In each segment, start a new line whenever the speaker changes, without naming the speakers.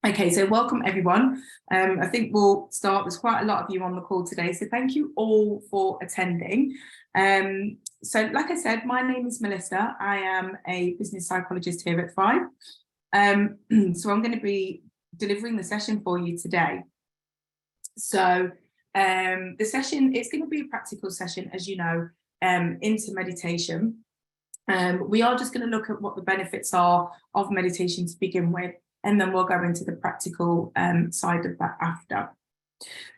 Okay, so welcome everyone. I think we'll start. There's quite a lot of you on the call today, so thank you all for attending. So like I said, my name is Melissa. I am a business psychologist here at Thrive. So I'm going to be delivering the session for you today. So the session, it's going to be a practical session, as you know, into meditation. We are just going to look at what the benefits are of meditation to begin with, and then we'll go into the practical side of that after.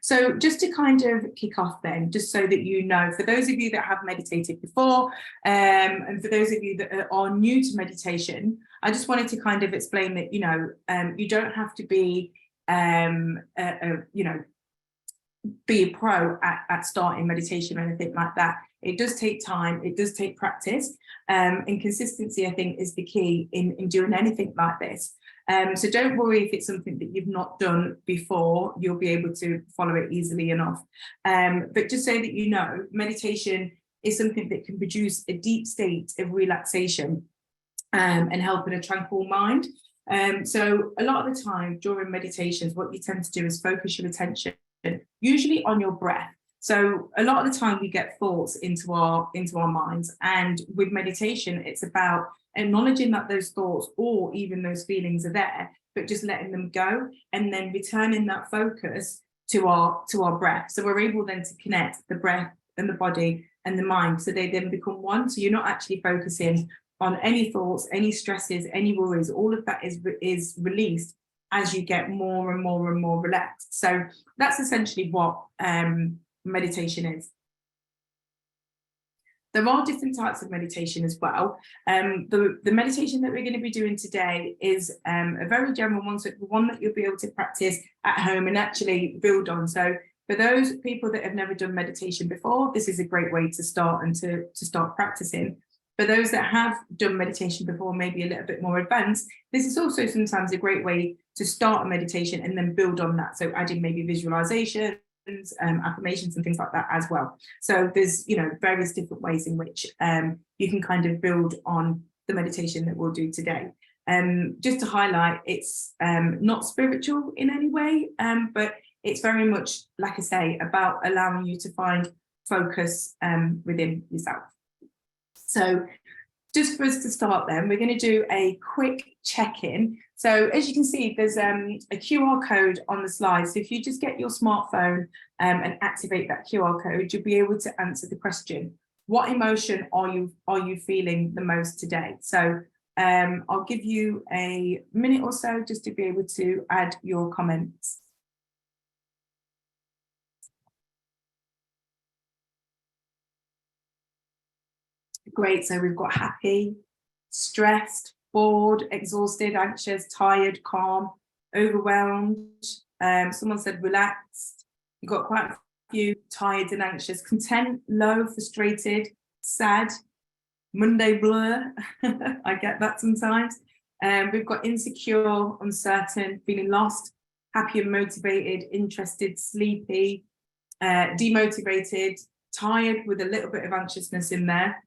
So just to kind of kick off then, just so that you know, for those of you that have meditated before, and for those of you that are new to meditation, I just wanted to kind of explain that, you don't have to be, be a pro at starting meditation or anything like that. It does take time, it does take practice, and consistency, I think, is the key in doing anything like this. So don't worry if it's something that you've not done before, you'll be able to follow it easily enough. But just so that you know, meditation is something that can produce a deep state of relaxation and help in a tranquil mind. So a lot of the time during meditations, what you tend to do is focus your attention usually on your breath. So a lot of the time we get thoughts into our minds, and with meditation, it's about acknowledging that those thoughts or even those feelings are there, but just letting them go and then returning that focus to our breath. So we're able then to connect the breath and the body and the mind, so they then become one. So you're not actually focusing on any thoughts, any stresses, any worries. All of that is released as you get more and more and more relaxed. So that's essentially what meditation is. There are different types of meditation as well. The meditation that we're going to be doing today is a very general one, so the one that you'll be able to practice at home and actually build on. So for those people that have never done meditation before, this is a great way to start and to start practicing. For those that have done meditation before, maybe a little bit more advanced, this is also sometimes a great way to start a meditation and then build on that. So adding maybe visualization, affirmations and things like that as well. So there's various different ways in which you can kind of build on the meditation that we'll do today. Just to highlight, it's not spiritual in any way, but it's very much, like I say, about allowing you to find focus within yourself. So just for us to start then, we're going to do a quick check-in. So as you can see, there's a QR code on the slide. So if you just get your smartphone and activate that QR code, you'll be able to answer the question, what emotion are you feeling the most today? So I'll give you a minute or so just to be able to add your comments. Great, so we've got happy, stressed, bored, exhausted, anxious, tired, calm, overwhelmed. Someone said relaxed. You've got quite a few tired and anxious, content, low, frustrated, sad, Monday blur. I get that sometimes. We've got insecure, uncertain, feeling lost, happy and motivated, interested, sleepy, demotivated, tired with a little bit of anxiousness in there.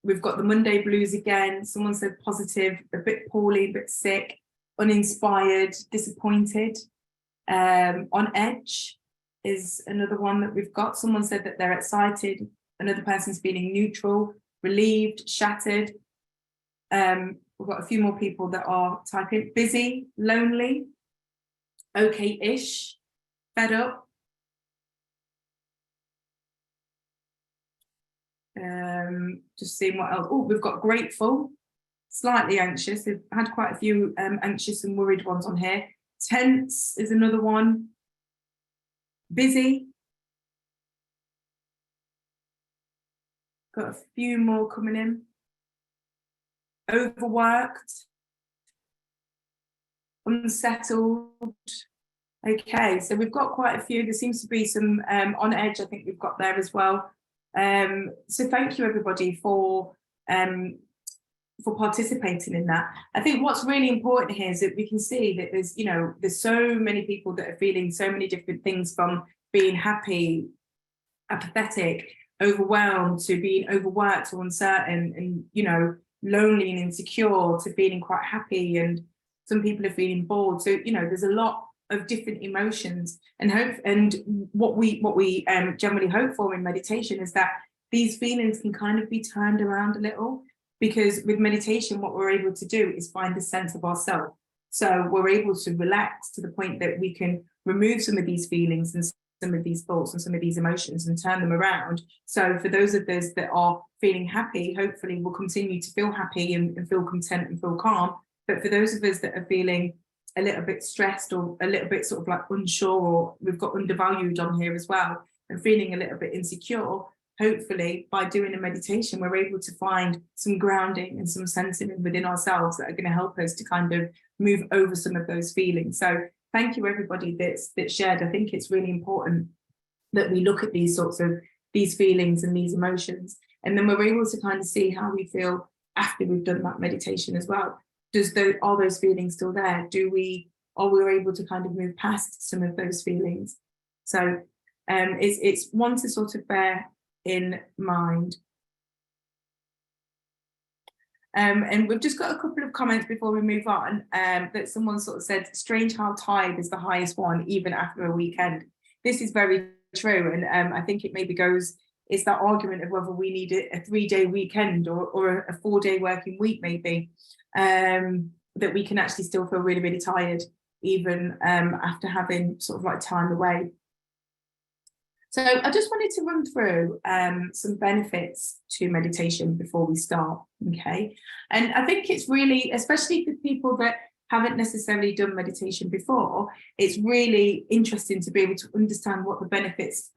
We've got the Monday blues again. Someone said positive, a bit poorly, a bit sick, uninspired, disappointed. On edge is another one that we've got. Someone said that they're excited. Another person's feeling neutral, relieved, shattered. We've got a few more people that are typing busy, lonely, okay-ish, fed up. Just seeing what else. Oh, we've got grateful, slightly anxious. We've had quite a few anxious and worried ones on here. Tense is another one. Busy. Got a few more coming in. Overworked. Unsettled. Okay, so we've got quite a few. There seems to be some on edge, I think we've got there as well. So thank you everybody for participating in that. I think what's really important here is that we can see that there's so many people that are feeling so many different things, from being happy, apathetic, overwhelmed, to being overworked or uncertain, and lonely and insecure to feeling quite happy, and some people are feeling bored. So, you know, there's a lot of different emotions, and hope, and what we generally hope for in meditation is that these feelings can kind of be turned around a little, because with meditation what we're able to do is find a sense of ourselves. So we're able to relax to the point that we can remove some of these feelings and some of these thoughts and some of these emotions and turn them around. So for those of us that are feeling happy, hopefully we'll continue to feel happy and feel content and feel calm. But for those of us that are feeling a little bit stressed or a little bit sort of like unsure, or we've got undervalued on here as well, and feeling a little bit insecure, hopefully by doing a meditation we're able to find some grounding and some centering within ourselves that are going to help us to kind of move over some of those feelings. So thank you everybody that's shared. I think it's really important that we look at these sorts of these feelings and these emotions, and then we're able to kind of see how we feel after we've done that meditation as well. Are those feelings still there? Are we able to kind of move past some of those feelings? So it's one to sort of bear in mind. And we've just got a couple of comments before we move on, that someone sort of said, strange how tired is the highest one even after a weekend. This is very true, and I think it maybe it's that argument of whether we need a 3-day weekend or a 4-day working week maybe, that we can actually still feel really, really tired even after having sort of like time away. So I just wanted to run through some benefits to meditation before we start, okay? And I think it's really, especially for people that haven't necessarily done meditation before, it's really interesting to be able to understand what the benefits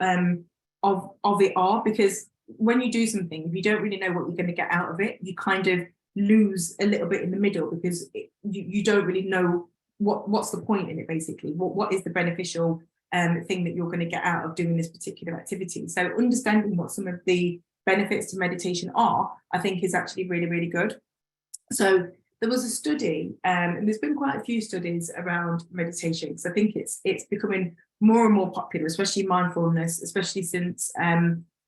of it are, because when you do something, if you don't really know what you're going to get out of it, you kind of lose a little bit in the middle, because you don't really know what's the point in it, basically. What is the beneficial thing that you're going to get out of doing this particular activity? So understanding what some of the benefits to meditation are, I think is actually really, really good. So there was a study, and there's been quite a few studies around meditation, because I think it's becoming more and more popular, especially mindfulness, especially since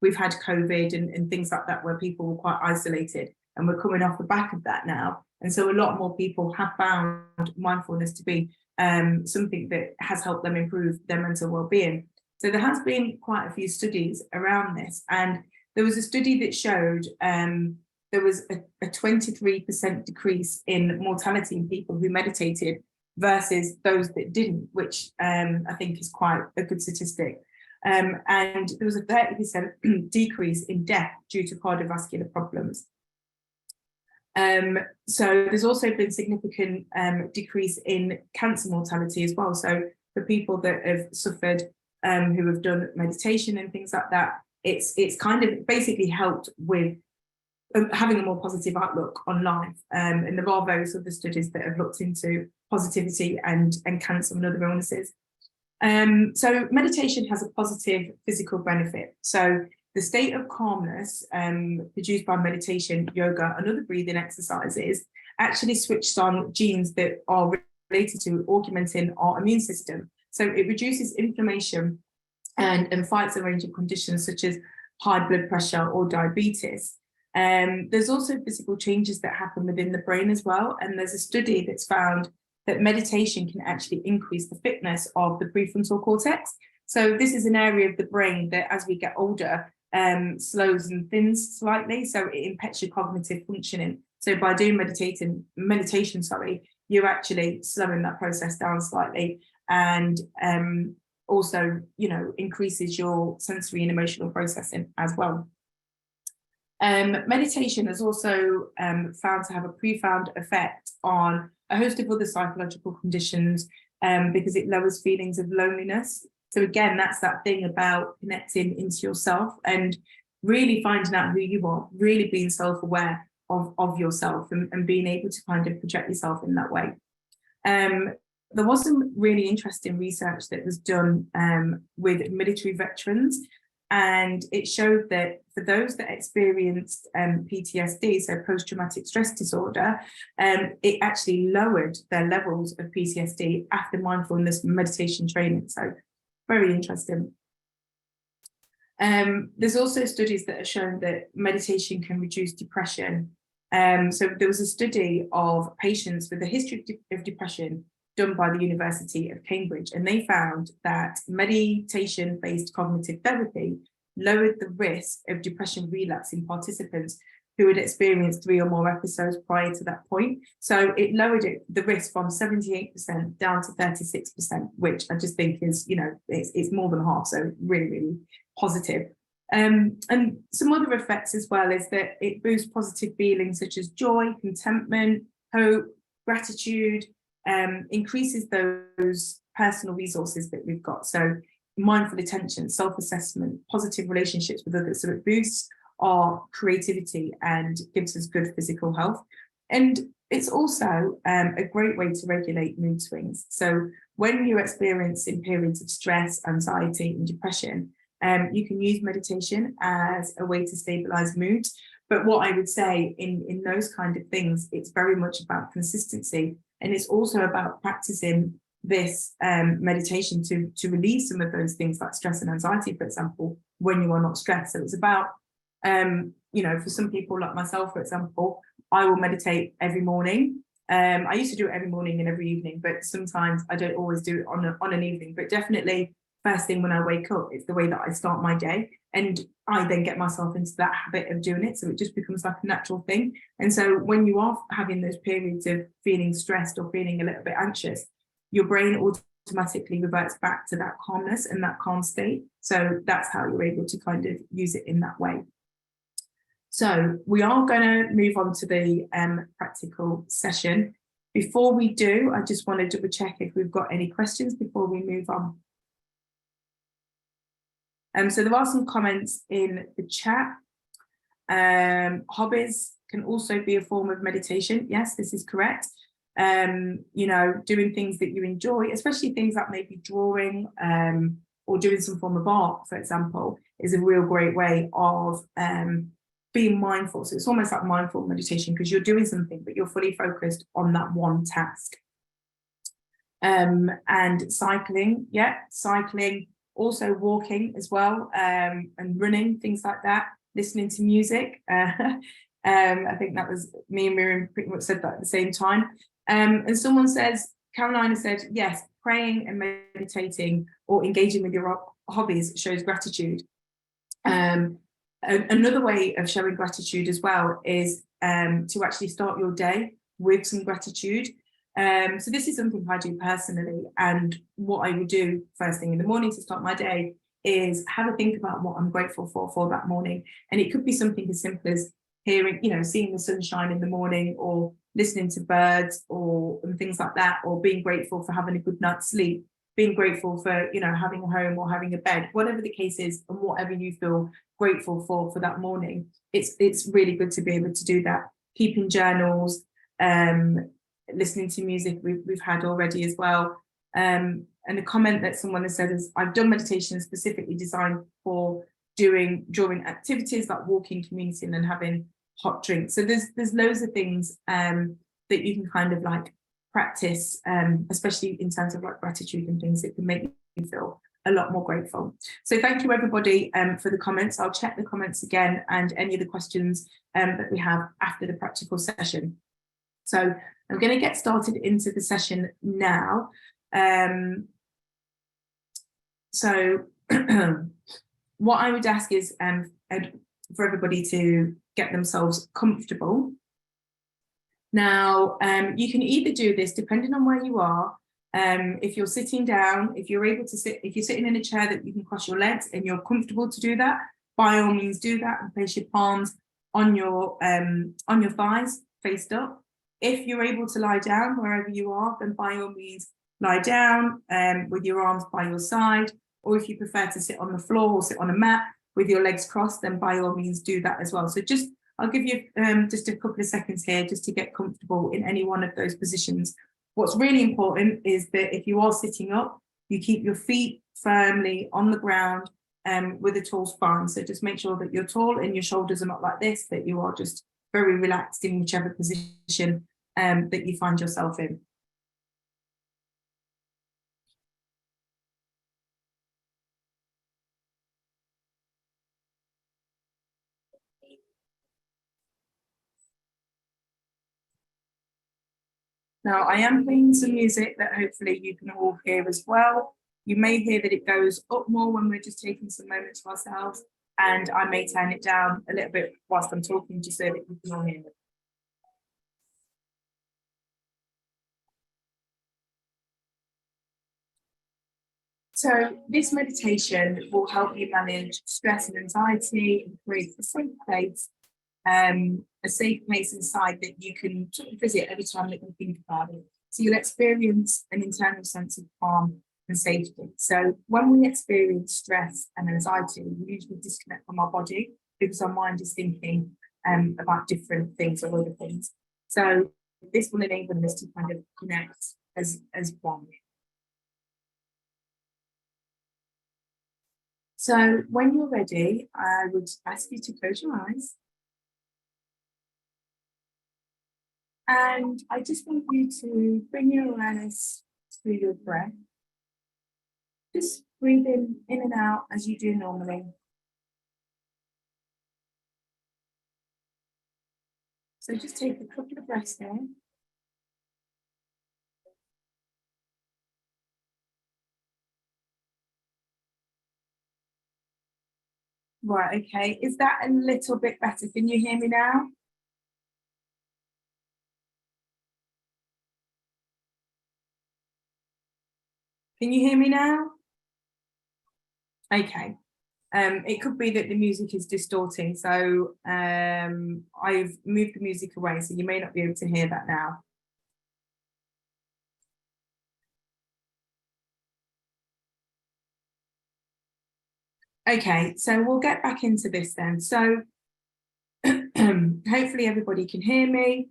we've had COVID and things like that, where people were quite isolated, and we're coming off the back of that now. And so a lot more people have found mindfulness to be something that has helped them improve their mental well-being. So there has been quite a few studies around this, and there was a study that showed there was a 23% decrease in mortality in people who meditated versus those that didn't, which I think is quite a good statistic. And there was a 30% decrease in death due to cardiovascular problems. So there's also been significant decrease in cancer mortality as well. So for people that have suffered, who have done meditation and things like that, it's kind of basically helped with having a more positive outlook on life. And there are various other studies that have looked into positivity and cancer and other illnesses. So meditation has a positive physical benefit. So the state of calmness produced by meditation, yoga, and other breathing exercises actually switches on genes that are related to augmenting our immune system. So it reduces inflammation and fights a range of conditions such as high blood pressure or diabetes. There's also physical changes that happen within the brain as well. And there's a study that's found that meditation can actually increase the fitness of the prefrontal cortex. So this is an area of the brain that, as we get older, slows and thins slightly. So it impacts your cognitive functioning. So by doing meditation, you're actually slowing that process down slightly, and also, increases your sensory and emotional processing as well. Meditation is also found to have a profound effect on a host of other psychological conditions, because it lowers feelings of loneliness. So again, that's that thing about connecting into yourself and really finding out who you are, really being self-aware of yourself and being able to kind of project yourself in that way. There was some really interesting research that was done with military veterans, and it showed that for those that experienced PTSD, so post-traumatic stress disorder, it actually lowered their levels of PTSD after mindfulness meditation training. So very interesting. There's also studies that have shown that meditation can reduce depression So there was a study of patients with a history of depression done by the University of Cambridge, and they found that meditation-based cognitive therapy lowered the risk of depression relapse in participants who had experienced 3 or more episodes prior to that point. So it lowered the risk from 78% down to 36%, which I just think is, it's more than half. So really, really positive. And some other effects as well is that it boosts positive feelings such as joy, contentment, hope, gratitude, increases those personal resources that we've got. So mindful attention, self-assessment, positive relationships with others. So it boosts our creativity and gives us good physical health. And it's also a great way to regulate mood swings. So when you're experiencing periods of stress, anxiety, and depression, you can use meditation as a way to stabilize mood. But what I would say in those kind of things, it's very much about consistency. And it's also about practicing this meditation to relieve some of those things like stress and anxiety, for example, when you are not stressed. So it's about, for some people like myself, for example, I will meditate every morning. I used to do it every morning and every evening, but sometimes I don't always do it on an evening, but definitely first thing when I wake up, it's the way that I start my day. And I then get myself into that habit of doing it. So it just becomes like a natural thing. And so when you are having those periods of feeling stressed or feeling a little bit anxious, your brain automatically reverts back to that calmness and that calm state. So that's how you're able to kind of use it in that way. So we are going to move on to the practical session. Before we do, I just want to double check if we've got any questions before we move on. So there are some comments in the chat. Hobbies can also be a form of meditation. Yes, this is correct. Doing things that you enjoy, especially things that may be drawing or doing some form of art, for example, is a real great way of being mindful. So it's almost like mindful meditation because you're doing something, but you're fully focused on that one task. And cycling, cycling, also walking as well, and running, things like that, listening to music. I think that was me and Miriam pretty much said that at the same time. And someone says, Carolina said, yes, praying and meditating or engaging with your hobbies shows gratitude. Another way of showing gratitude as well is to actually start your day with some gratitude. So this is something I do personally, and what I would do first thing in the morning to start my day is have a think about what I'm grateful for that morning. And it could be something as simple as hearing, seeing the sunshine in the morning, or listening to birds, and things like that, or being grateful for having a good night's sleep, being grateful for, having a home or having a bed, whatever the case is, and whatever you feel grateful for that morning. It's really good to be able to do that. Keeping journals, listening to music we've had already as well. And a comment that someone has said is, I've done meditation specifically designed for during activities like walking, commuting, and having hot drinks. So there's loads of things that you can kind of like practice, especially in terms of like gratitude and things that can make you feel a lot more grateful. So thank you everybody for the comments. I'll check the comments again and any of the questions that we have after the practical session. So I'm going to get started into the session now. So what I would ask is for everybody to get themselves comfortable. Now, you can either do this depending on where you are. If you're sitting down, if you're able to sit, if you're sitting in a chair that you can cross your legs and you're comfortable to do that, by all means do that and place your palms on your thighs faced up. If you're able to lie down wherever you are, then by all means lie down with your arms by your side. Or if you prefer to sit on the floor or sit on a mat with your legs crossed, then by all means do that as well. So I'll give you just a couple of seconds here just to get comfortable in any one of those positions. What's really important is that if you are sitting up, you keep your feet firmly on the ground with a tall spine. So just make sure that you're tall and your shoulders are not like this, that you are just very relaxed in whichever position that you find yourself in. Now, I am playing some music that hopefully you can all hear as well. You may hear that it goes up more when we're just taking some moments to ourselves, and I may turn it down a little bit whilst I'm talking just so that you can all hear it. So this meditation will help you manage stress and anxiety and create a safe place inside that you can sort of visit every time that you think about it. So you'll experience an internal sense of calm and safety. So when we experience stress and anxiety, we usually disconnect from our body because our mind is thinking about different things or other things. So this will enable us to kind of connect as one. So when you're ready, I would ask you to close your eyes. And I just want you to bring your awareness to your breath. Just breathe in and out as you do normally. So just take a couple of breaths here. Right, okay. Is that a little bit better? Can you hear me now? Can you hear me now? Okay. It could be that the music is distorting, so I've moved the music away, so you may not be able to hear that now. Okay, so we'll get back into this then. So hopefully everybody can hear me.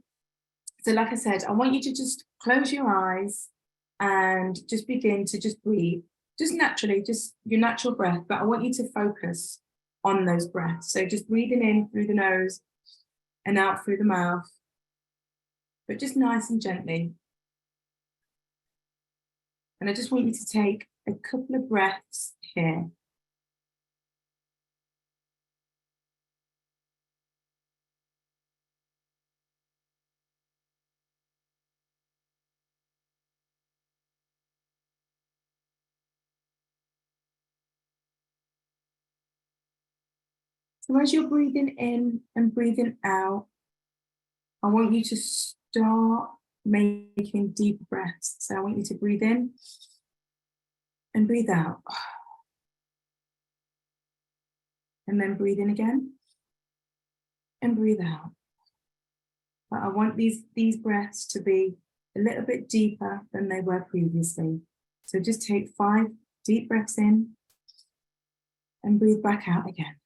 So like I said, I want you to just close your eyes and just begin to just breathe, just naturally, just your natural breath, but I want you to focus on those breaths. So just breathing in through the nose and out through the mouth, but just nice and gently. And I just want you to take a couple of breaths here. So as you're breathing in and breathing out, I want you to start making deep breaths. So I want you to breathe in and breathe out. And then breathe in again and breathe out. But I want these breaths to be a little bit deeper than they were previously. So just take 5 deep breaths in and breathe back out again.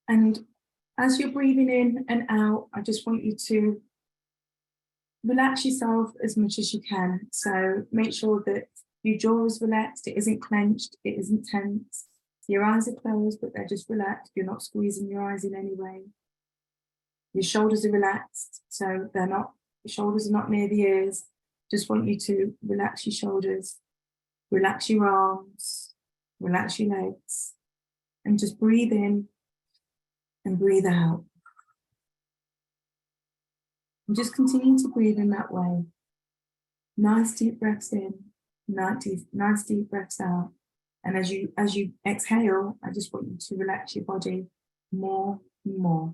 And as you're breathing in and out, I just want you to relax yourself as much as you can. So make sure that your jaw is relaxed, it isn't clenched, it isn't tense. Your eyes are closed, but they're just relaxed. You're not squeezing your eyes in any way. Your shoulders are relaxed, so your shoulders are not near the ears. Just want you to relax your shoulders, relax your arms, relax your legs, and just breathe in and breathe out. And just continue to breathe in that way. Nice deep breaths in, nice deep breaths out. And as you exhale, I just want you to relax your body more and more.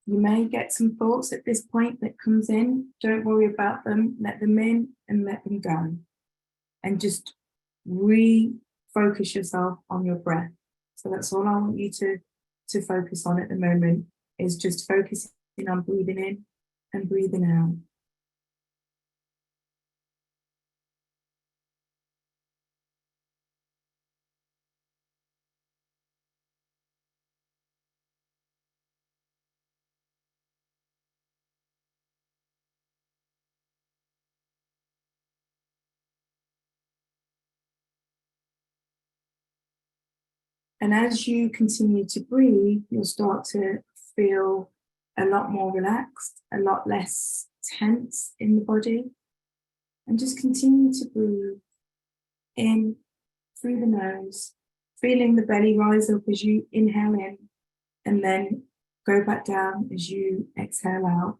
You may get some thoughts at this point that comes in. Don't worry about them. Let them in and let them go. And just refocus yourself on your breath. So that's all I want you to focus on at the moment, is just focusing on breathing in and breathing out. And as you continue to breathe, you'll start to feel a lot more relaxed, a lot less tense in the body. And just continue to breathe in through the nose, feeling the belly rise up as you inhale in, and then go back down as you exhale out.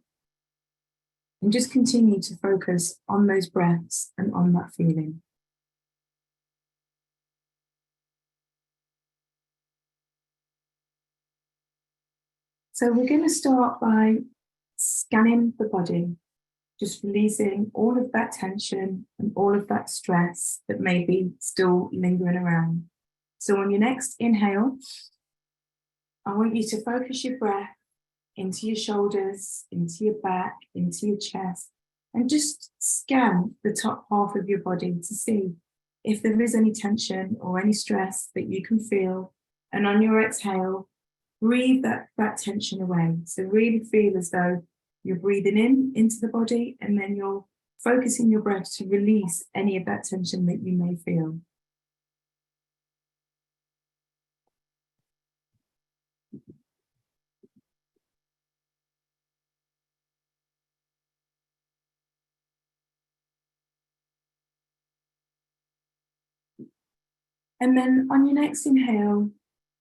And just continue to focus on those breaths and on that feeling. So we're going to start by scanning the body, just releasing all of that tension and all of that stress that may be still lingering around. So on your next inhale, I want you to focus your breath into your shoulders, into your back, into your chest, and just scan the top half of your body to see if there is any tension or any stress that you can feel. And on your exhale, breathe that tension away. So really feel as though you're breathing in into the body, and then you're focusing your breath to release any of that tension that you may feel. And then on your next inhale,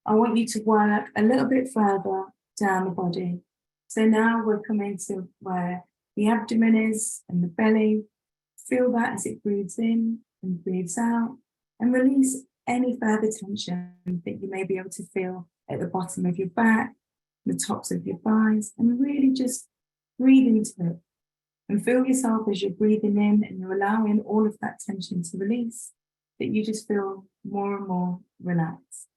I want you to work a little bit further down the body. So now we're coming to where the abdomen is and the belly. Feel that as it breathes in and breathes out, and release any further tension that you may be able to feel at the bottom of your back, the tops of your thighs, and really just breathe into it. And feel yourself as you're breathing in and you're allowing all of that tension to release, that you just feel more and more relaxed.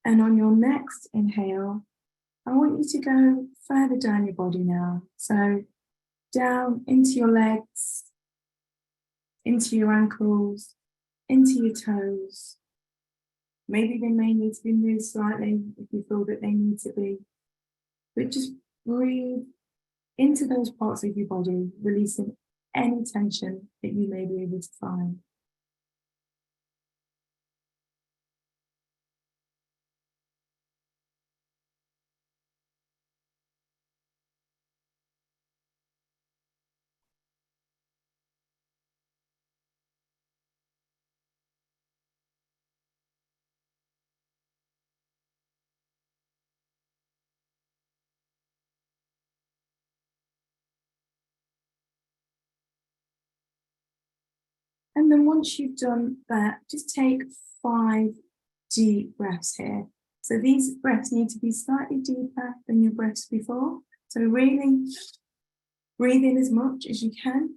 And on your next inhale, I want you to go further down your body now. So down into your legs, into your ankles, into your toes. Maybe they may need to be moved slightly if you feel that they need to be. But just breathe into those parts of your body, releasing any tension that you may be able to find. And then once you've done that, just take 5 deep breaths here. So these breaths need to be slightly deeper than your breaths before. So really breathe in as much as you can.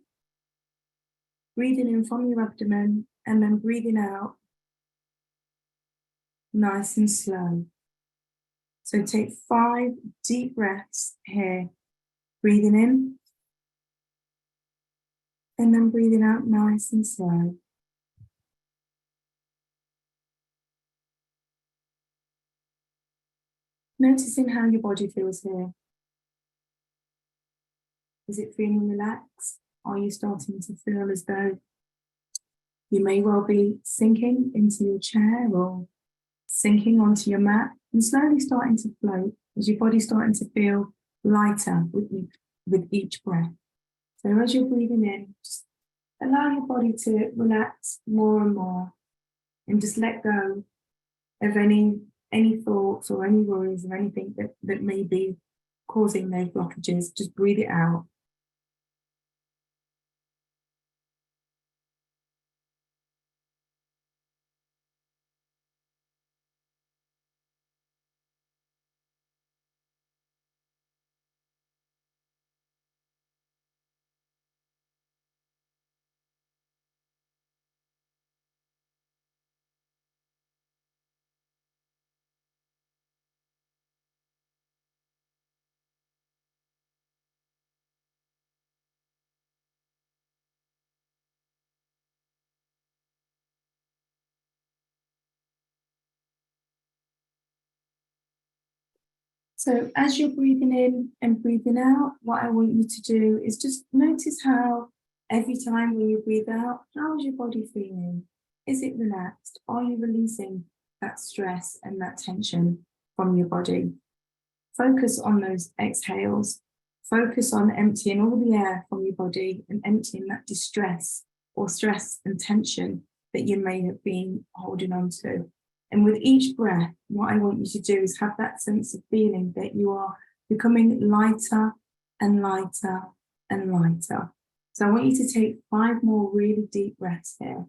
Breathing in from your abdomen and then breathing out nice and slow. So take 5 deep breaths here. Breathing in and then breathing out nice and slow. Noticing how your body feels here. Is it feeling relaxed? Are you starting to feel as though you may well be sinking into your chair or sinking onto your mat and slowly starting to float as your body's starting to feel lighter with each breath? So as you're breathing in, just allow your body to relax more and more and just let go of any thoughts or any worries or anything that may be causing those blockages. Just breathe it out. So as you're breathing in and breathing out, what I want you to do is just notice how every time when you breathe out, how is your body feeling? Is it relaxed? Are you releasing that stress and that tension from your body? Focus on those exhales. Focus on emptying all the air from your body and emptying that distress or stress and tension that you may have been holding on to. And with each breath, what I want you to do is have that sense of feeling that you are becoming lighter and lighter and lighter. So I want you to take 5 more really deep breaths here.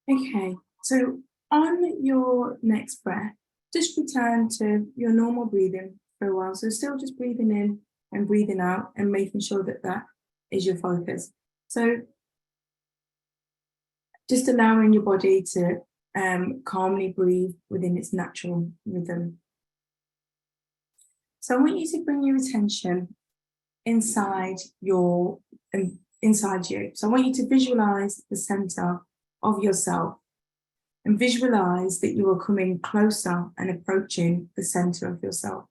Okay, so on your next breath, just return to your normal breathing for a while. So still just breathing in and breathing out and making sure that that is your focus. So just allowing your body to calmly breathe within its natural rhythm. So I want you to bring your attention inside you. So I want you to visualize the center of yourself and visualize that you are coming closer and approaching the center of yourself.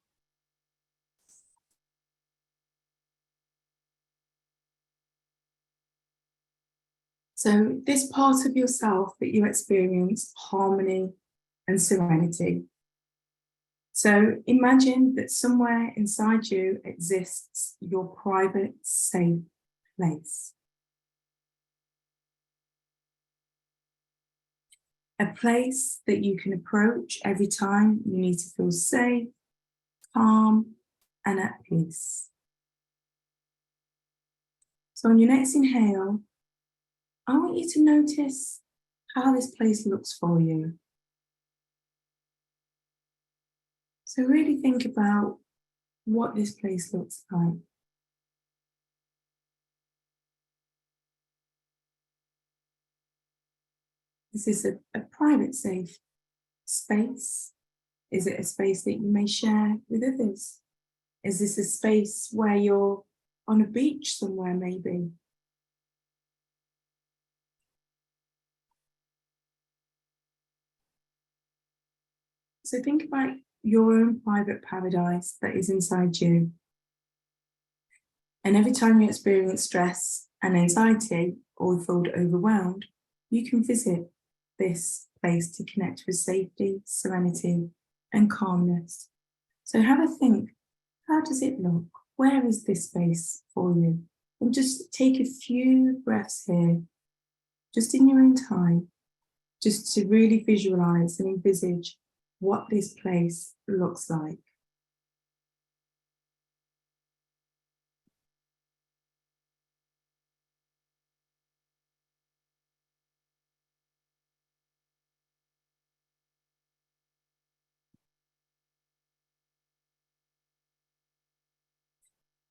So this part of yourself that you experience harmony and serenity. So imagine that somewhere inside you exists your private, safe place. A place that you can approach every time you need to feel safe, calm, and at peace. So on your next inhale, I want you to notice how this place looks for you. So really think about what this place looks like. Is this a private, safe space? Is it a space that you may share with others? Is this a space where you're on a beach somewhere, maybe? So think about your own private paradise that is inside you. And every time you experience stress and anxiety or feel overwhelmed, you can visit this place to connect with safety, serenity, and calmness. So have a think, how does it look? Where is this space for you? And just take a few breaths here, just in your own time, just to really visualize and envisage what this place looks like.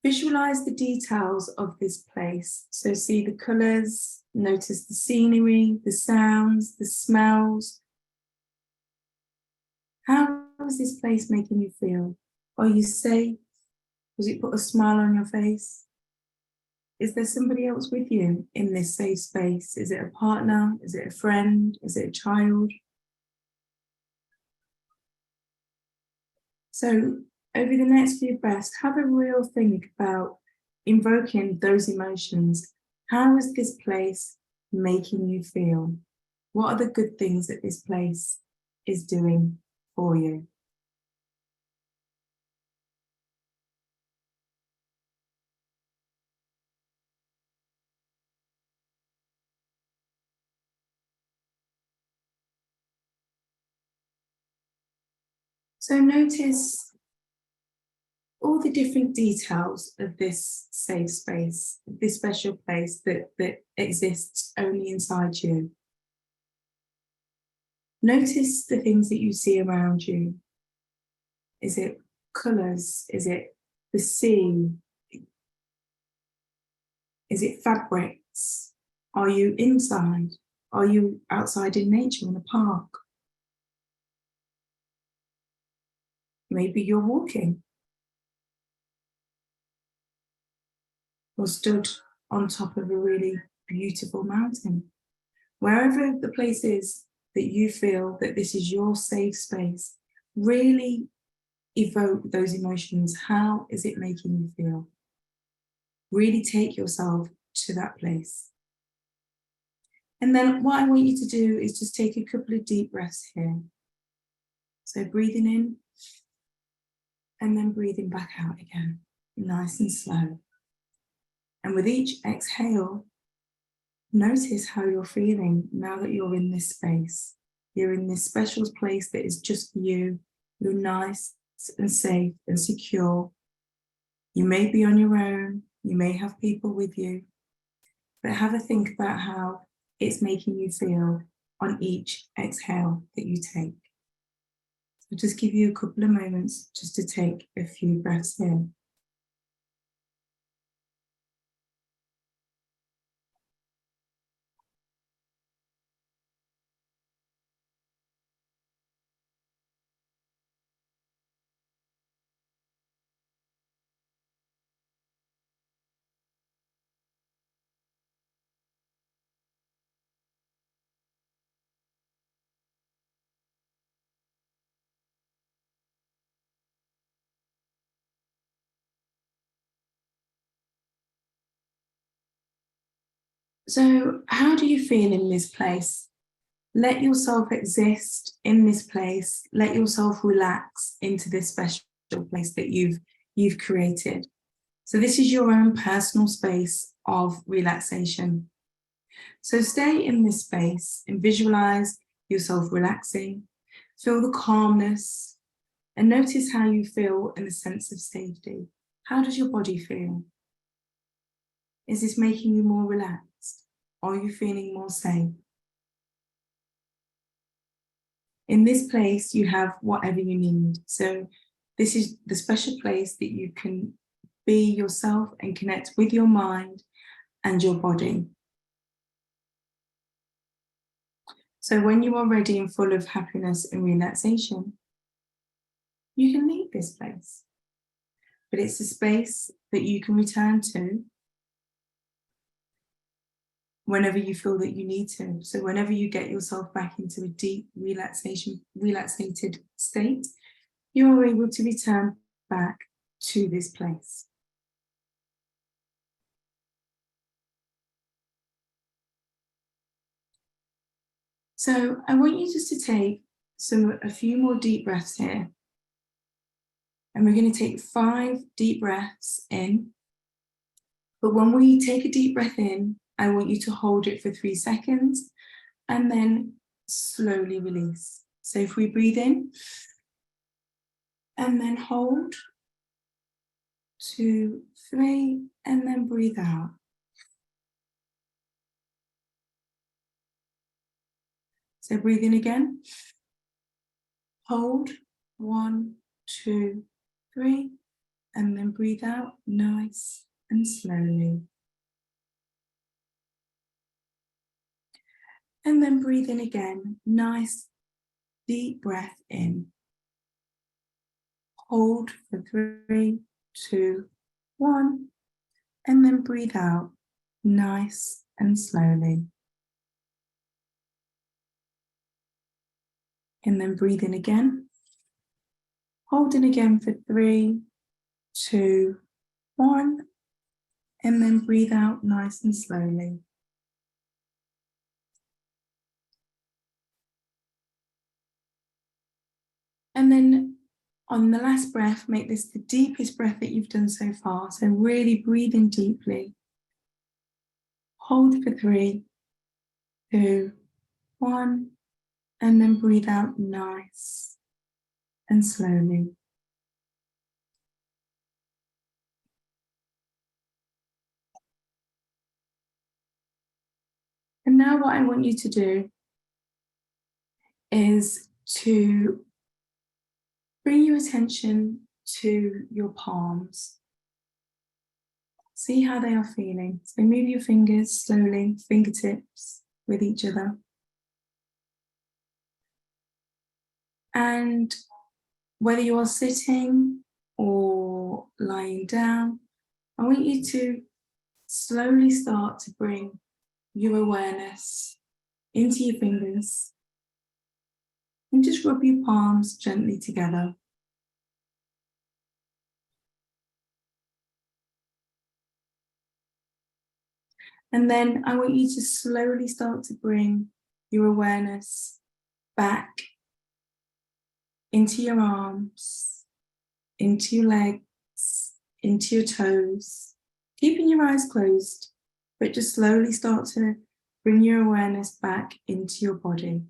Visualize the details of this place. So see the colours, notice the scenery, the sounds, the smells. How is this place making you feel? Are you safe? Does it put a smile on your face? Is there somebody else with you in this safe space? Is it a partner? Is it a friend? Is it a child? So over the next few breaths, have a real think about invoking those emotions. How is this place making you feel? What are the good things that this place is doing for you? So notice all the different details of this safe space, this special place that exists only inside you. Notice the things that you see around you. Is it colours? Is it the sea? Is it fabrics? Are you inside? Are you outside in nature in a park? Maybe you're walking or stood on top of a really beautiful mountain. Wherever the place is that you feel that this is your safe space, really evoke those emotions. How is it making you feel? Really take yourself to that place. And then what I want you to do is just take a couple of deep breaths here. So breathing in and then breathing back out again, nice and slow. And with each exhale, notice how you're feeling now that you're in this space. You're in this special place that is just for you. You're nice and safe and secure. You may be on your own. You may have people with you. But have a think about how it's making you feel on each exhale that you take. So just give you a couple of moments just to take a few breaths in. So how do you feel in this place? Let yourself exist in this place. Let yourself relax into this special place that you've created. So this is your own personal space of relaxation. So stay in this space and visualize yourself relaxing. Feel the calmness and notice how you feel in a sense of safety. How does your body feel? Is this making you more relaxed? Are you feeling more safe? In this place, you have whatever you need. So this is the special place that you can be yourself and connect with your mind and your body. So when you are ready and full of happiness and relaxation, you can leave this place. But it's a space that you can return to whenever you feel that you need to. So whenever you get yourself back into a deep relaxated state, you are able to return back to this place. So I want you just to take a few more deep breaths here. And we're going to take 5 deep breaths in. But when we take a deep breath in, I want you to hold it for 3 seconds and then slowly release. So if we breathe in and then hold, 2, 3, and then breathe out. So breathe in again, hold, 1, 2, 3, and then breathe out nice and slowly. And then breathe in again, nice deep breath in. Hold for 3, 2, 1, And then breathe out, nice and slowly. And then breathe in again. Hold in again for 3, 2, 1. And then breathe out nice and slowly. And then on the last breath, make this the deepest breath that you've done so far. So really breathe in deeply. Hold for 3, 2, 1. And then breathe out nice and slowly. And now what I want you to do is to bring your attention to your palms. See how they are feeling. So move your fingers slowly, fingertips with each other. And whether you are sitting or lying down, I want you to slowly start to bring your awareness into your fingers and just rub your palms gently together. And then I want you to slowly start to bring your awareness back into your arms, into your legs, into your toes, keeping your eyes closed, but just slowly start to bring your awareness back into your body.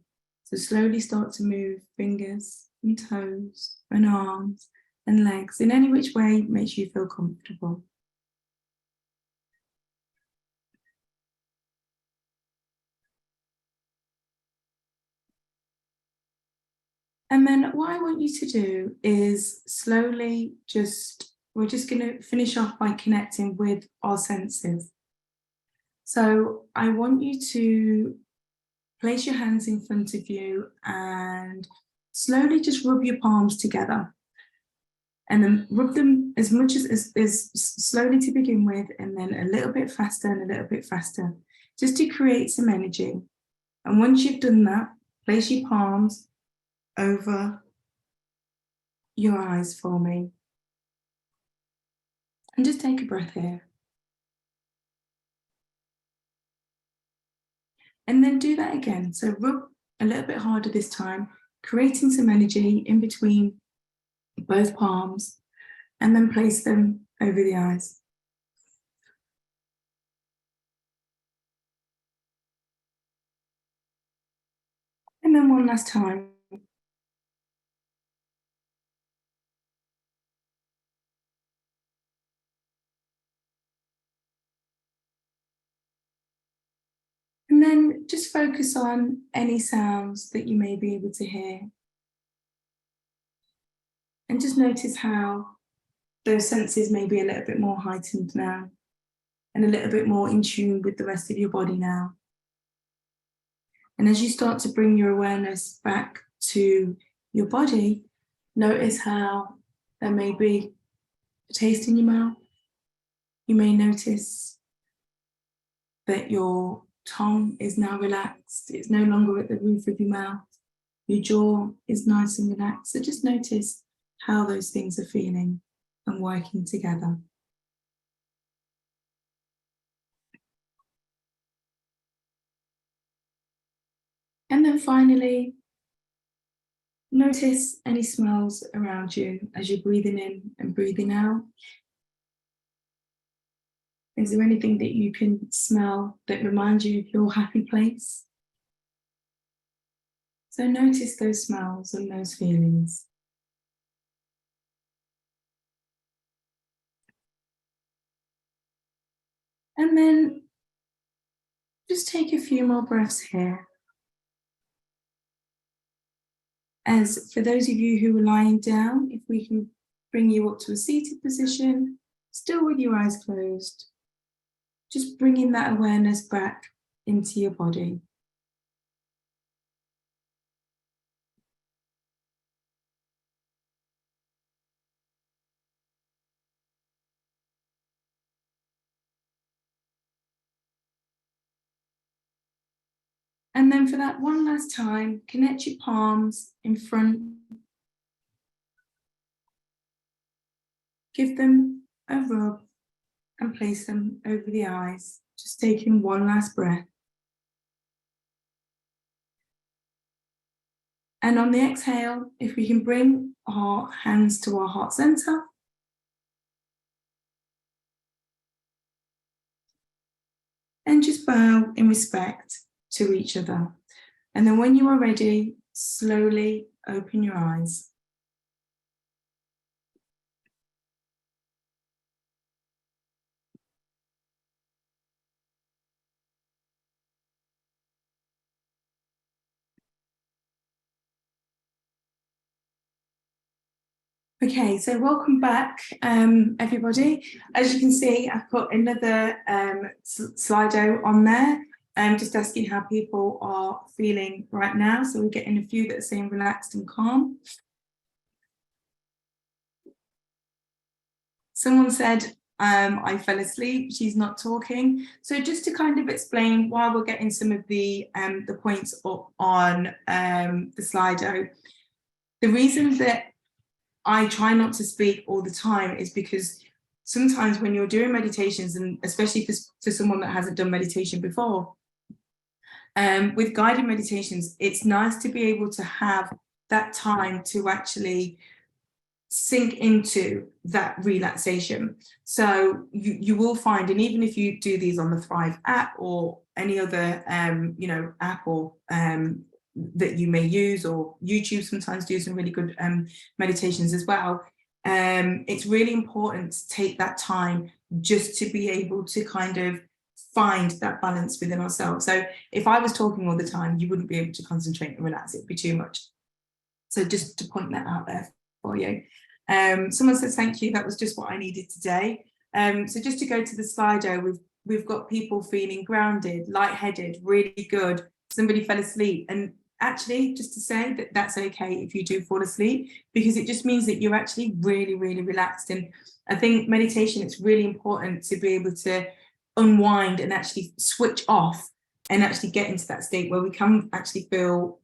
So slowly start to move fingers and toes and arms and legs in any which way makes you feel comfortable. And then what I want you to do is slowly we're just going to finish off by connecting with our senses. So I want you to place your hands in front of you and slowly just rub your palms together. And then rub them as much as slowly to begin with, and then a little bit faster and a little bit faster, just to create some energy. And once you've done that, place your palms over your eyes for me. And just take a breath here. And then do that again. So rub a little bit harder this time, creating some energy in between both palms, and then place them over the eyes. And then one last time. And then just focus on any sounds that you may be able to hear. And just notice how those senses may be a little bit more heightened now and a little bit more in tune with the rest of your body now. And as you start to bring your awareness back to your body, notice how there may be a taste in your mouth. You may notice that your tongue is now relaxed. It's no longer at the roof of your mouth. Your jaw is nice and relaxed. So just notice how those things are feeling and working together. And then finally, notice any smells around you as you're breathing in and breathing out. Is there anything that you can smell that reminds you of your happy place? So notice those smells and those feelings. And then just take a few more breaths here. As for those of you who are lying down, if we can bring you up to a seated position, still with your eyes closed, just bringing that awareness back into your body. And then for that one last time, connect your palms in front. Give them a rub and place them over the eyes. Just taking one last breath. And on the exhale, if we can bring our hands to our heart center. And just bow in respect to each other. And then when you are ready, slowly open your eyes. Okay, so welcome back, everybody. As you can see, I've put another Slido on there, just asking how people are feeling right now. So we're getting a few that are saying relaxed and calm. Someone said, I fell asleep, she's not talking. So just to kind of explain why we're getting some of the points up on the Slido, the reason that I try not to speak all the time is because sometimes when you're doing meditations, and especially for someone that hasn't done meditation before, with guided meditations, it's nice to be able to have that time to actually sink into that relaxation. So you will find, and even if you do these on the Thrive app or any other app or that you may use, or YouTube sometimes do some really good meditations as well. It's really important to take that time just to be able to kind of find that balance within ourselves. So if I was talking all the time, you wouldn't be able to concentrate and relax, it'd be too much. So just to point that out there for you. Someone says, thank you, that was just what I needed today. So just to go to the Slido, we've got people feeling grounded, lightheaded, really good. Somebody fell asleep, and actually just to say that that's okay if you do fall asleep, because it just means that you're actually really, really relaxed. And I think meditation, it's really important to be able to unwind and actually switch off and actually get into that state where we can actually feel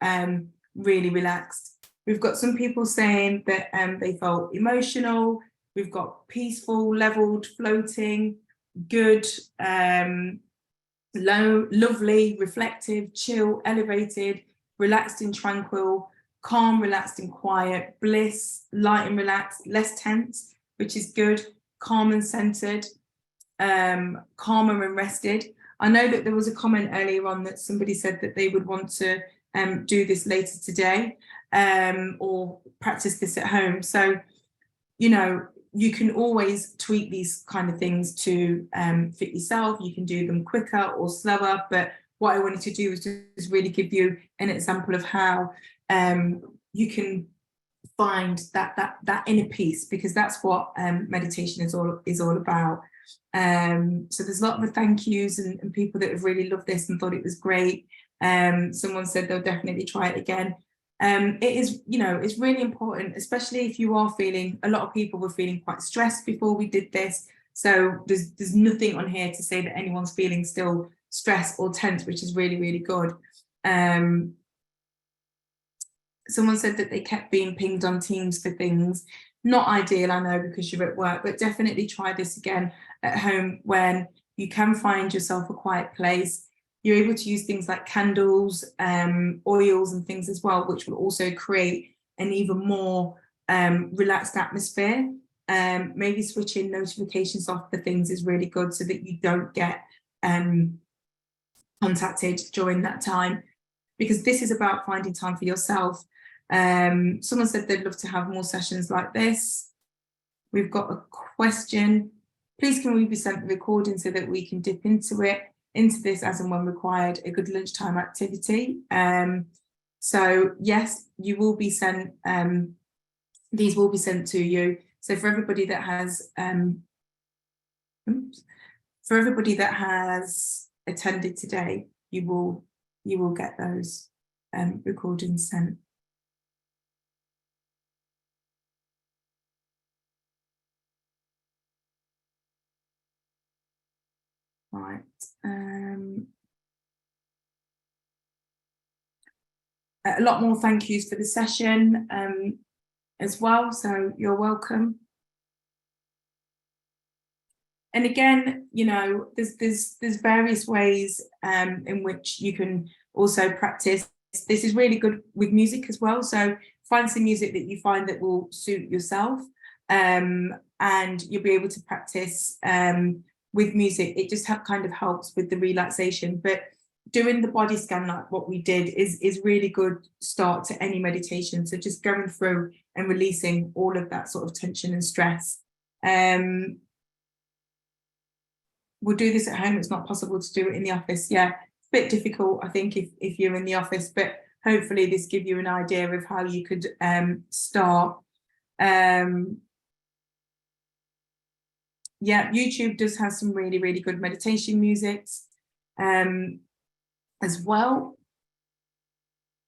really relaxed. We've got some people saying that they felt emotional. We've got peaceful, leveled, floating, good, low, lovely, reflective, chill, elevated, relaxed and tranquil, calm, relaxed and quiet, bliss, light and relaxed, less tense, which is good, calm and centered, calmer and rested. I know that there was a comment earlier on that somebody said that they would want to do this later today, or practice this at home. So, you can always tweak these kind of things to fit yourself. You can do them quicker or slower, but what I wanted to do was just really give you an example of how you can find that inner peace, because that's what meditation is all about. So there's a lot of thank yous and people that have really loved this and thought it was great. Someone said they'll definitely try it again. It is, it's really important, especially if you are feeling, a lot of people were feeling quite stressed before we did this. So there's nothing on here to say that anyone's feeling still stressed or tense, which is really, really good. Someone said that they kept being pinged on Teams for things. Not ideal, I know, because you're at work, but definitely try this again at home when you can find yourself a quiet place. You're able to use things like candles, oils and things as well, which will also create an even more relaxed atmosphere. Maybe switching notifications off for things is really good so that you don't get contacted during that time, because this is about finding time for yourself. Someone said they'd love to have more sessions like this. We've got a question. Please can we be sent the recording so that we can dip into this as and when required, a good lunchtime activity. So yes, you will be sent, these will be sent to you. So for everybody that has attended today, you will get those recordings sent. Right. a lot more thank yous for the session as well, so you're welcome. And again, you know, there's various ways in which you can also practice. This is really good with music as well, so find some music that you find that will suit yourself, and you'll be able to practice with music. It just kind of helps with the relaxation, but doing the body scan like what we did is really good start to any meditation. So just going through and releasing all of that sort of tension and stress. We'll do this at home. It's not possible to do it in the office. Yeah, it's a bit difficult, I think, if you're in the office, but hopefully this gives you an idea of how you could start. Yeah, YouTube does have some really, really good meditation musics as well.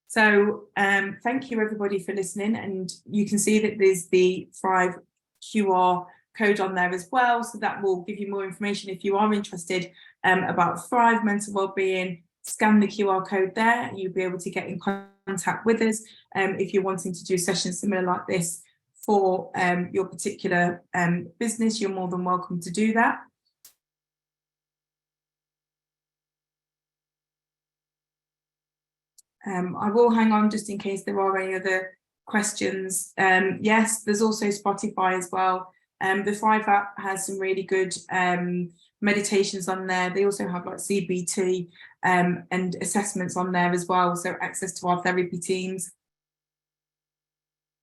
So thank you everybody for listening, and you can see that there's the Thrive QR code on there as well, so that will give you more information if you are interested about Thrive mental wellbeing. Scan the QR code there and you'll be able to get in contact with us if you're wanting to do sessions similar like this for your particular business. You're more than welcome to do that. I will hang on just in case there are any other questions. Yes, there's also Spotify as well. The Thrive app has some really good meditations on there. They also have like CBT and assessments on there as well, so access to our therapy teams.